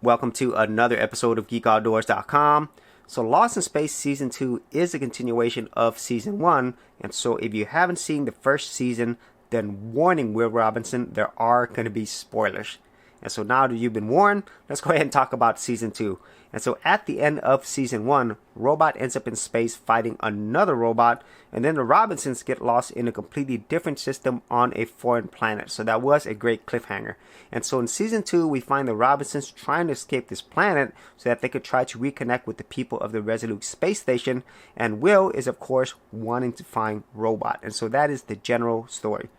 Welcome to another episode of GeekOutdoors.com. So Lost in Space Season 2 is a continuation of Season 1, and so if you haven't seen the first season, then warning Will Robinson, there are going to be spoilers. And so now that you've been warned, let's go ahead and talk about Season 2. And so at the end of Season 1, Robot ends up in space fighting another robot, and then the Robinsons get lost in a completely different system on a foreign planet. So that was a great cliffhanger. And so in Season 2, we find the Robinsons trying to escape this planet so that they could try to reconnect with the people of the Resolute space station, and Will is of course wanting to find Robot. And so that is the general story.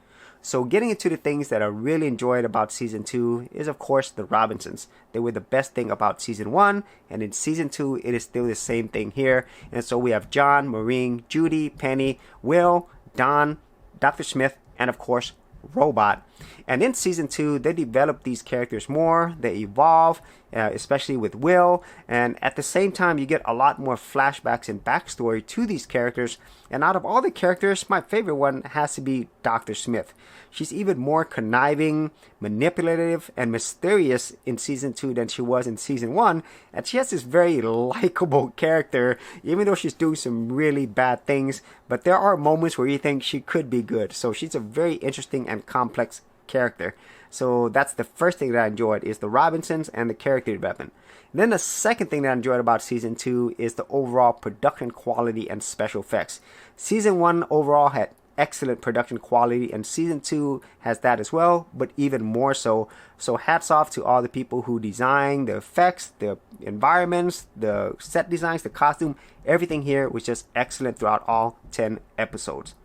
So getting into the things that I really enjoyed about Season 2 is of course the Robinsons. They were the best thing about Season 1, and in Season 2 it is still the same thing here. And so we have John, Maureen, Judy, Penny, Will, Don, Dr. Smith, and of course Robot. And in Season 2 they develop these characters more, they evolve, especially with Will, and at the same time you get a lot more flashbacks and backstory to these characters. And out of all the characters, my favorite one has to be Dr. Smith. She's even more conniving, manipulative, and mysterious in Season 2 than she was in Season 1, and she has this very likable character, even though she's doing some really bad things, but there are moments where you think she could be good. So she's a very interesting and complex character. So that's the first thing that I enjoyed, is the Robinsons and the character development. And then the second thing that I enjoyed about Season 2 is the overall production quality and special effects. Season 1 overall had excellent production quality, and Season 2 has that as well, but even more so. So hats off to all the people who designed the effects, the environments, the set designs, the costume. Everything here was just excellent throughout all 10 episodes.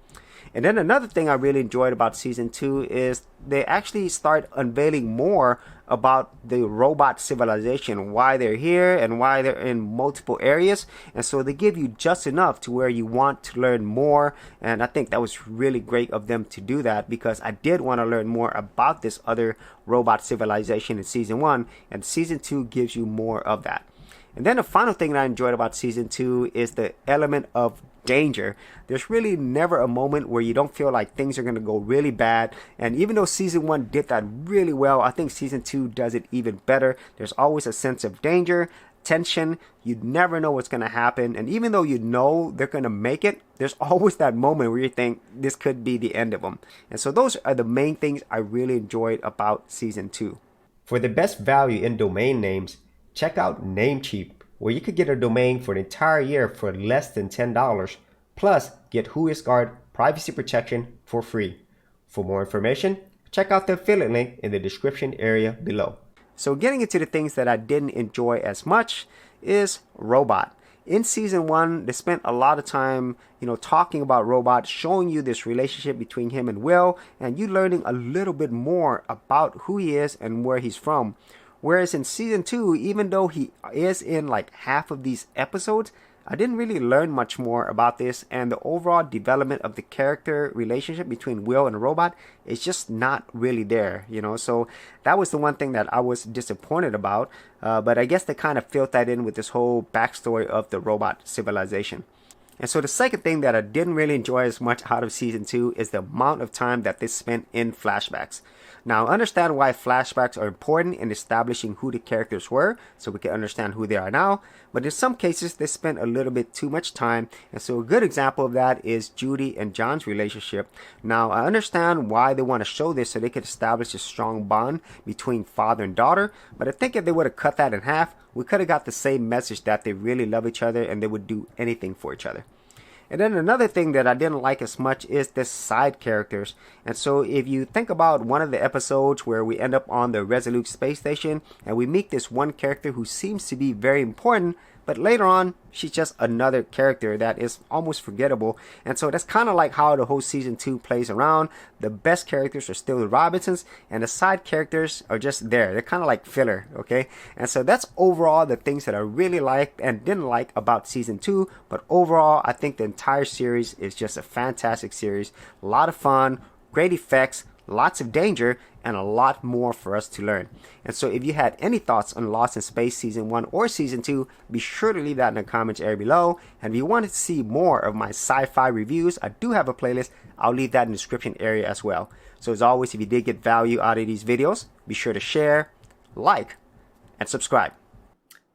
And then another thing I really enjoyed about Season 2 is they actually start unveiling more about the robot civilization, why they're here and why they're in multiple areas. And so they give you just enough to where you want to learn more. And I think that was really great of them to do that, because I did want to learn more about this other robot civilization in Season 1, and Season 2 gives you more of that. And then the final thing that I enjoyed about Season 2 is the element of danger. There's really never a moment where you don't feel like things are going to go really bad. And even though Season 1 did that really well, I think Season 2 does it even better. There's always a sense of danger, tension. You never know what's going to happen. And even though you know they're going to make it, there's always that moment where you think this could be the end of them. And so those are the main things I really enjoyed about Season 2. For the best value in domain names, check out Namecheap, where you could get a domain for an entire year for less than $10, plus get WhoisGuard privacy protection for free. For more information, check out the affiliate link in the description area below. So getting into the things that I didn't enjoy as much is Robot. In Season 1, they spent a lot of time, talking about Robot, showing you this relationship between him and Will, and you learning a little bit more about who he is and where he's from. Whereas in Season 2, even though he is in like half of these episodes, I didn't really learn much more about this, and the overall development of the character relationship between Will and Robot is just not really there, So that was the one thing that I was disappointed about, but I guess they kind of filled that in with this whole backstory of the robot civilization. And so the second thing that I didn't really enjoy as much out of Season 2 is the amount of time that they spent in flashbacks. Now, I understand why flashbacks are important in establishing who the characters were, so we can understand who they are now, but in some cases they spent a little bit too much time. And so a good example of that is Judy and John's relationship. Now, I understand why they want to show this so they could establish a strong bond between father and daughter, but I think if they would have cut that in half, we could have got the same message that they really love each other and they would do anything for each other. And then another thing that I didn't like as much is the side characters. And so if you think about one of the episodes where we end up on the Resolute space station and we meet this one character who seems to be very important, but later on she's just another character that is almost forgettable. And so that's kind of like how the whole Season 2 plays around. The best characters are still the Robinsons, and the side characters are just there. They're kind of like filler, okay? And so that's overall the things that I really liked and didn't like about Season 2. But overall, I think the entire series is just a fantastic series. A lot of fun, great effects, lots of danger, and a lot more for us to learn. And so if you had any thoughts on Lost in Space Season 1 or Season 2, be sure to leave that in the comments area below. And if you wanted to see more of my sci-fi reviews, I do have a playlist. I'll leave that in the description area as well. So as always, if you did get value out of these videos, be sure to share, like, and subscribe.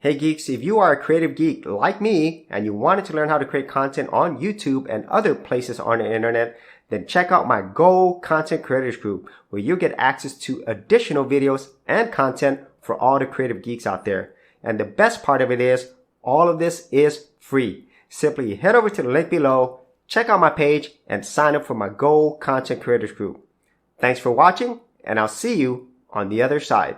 Hey geeks, if you are a creative geek like me and you wanted to learn how to create content on YouTube and other places on the internet, then check out my Go Content Creators group where you'll get access to additional videos and content for all the creative geeks out there. And the best part of it is, all of this is free. Simply head over to the link below, check out my page, and sign up for my Go Content Creators group. Thanks for watching, and I'll see you on the other side.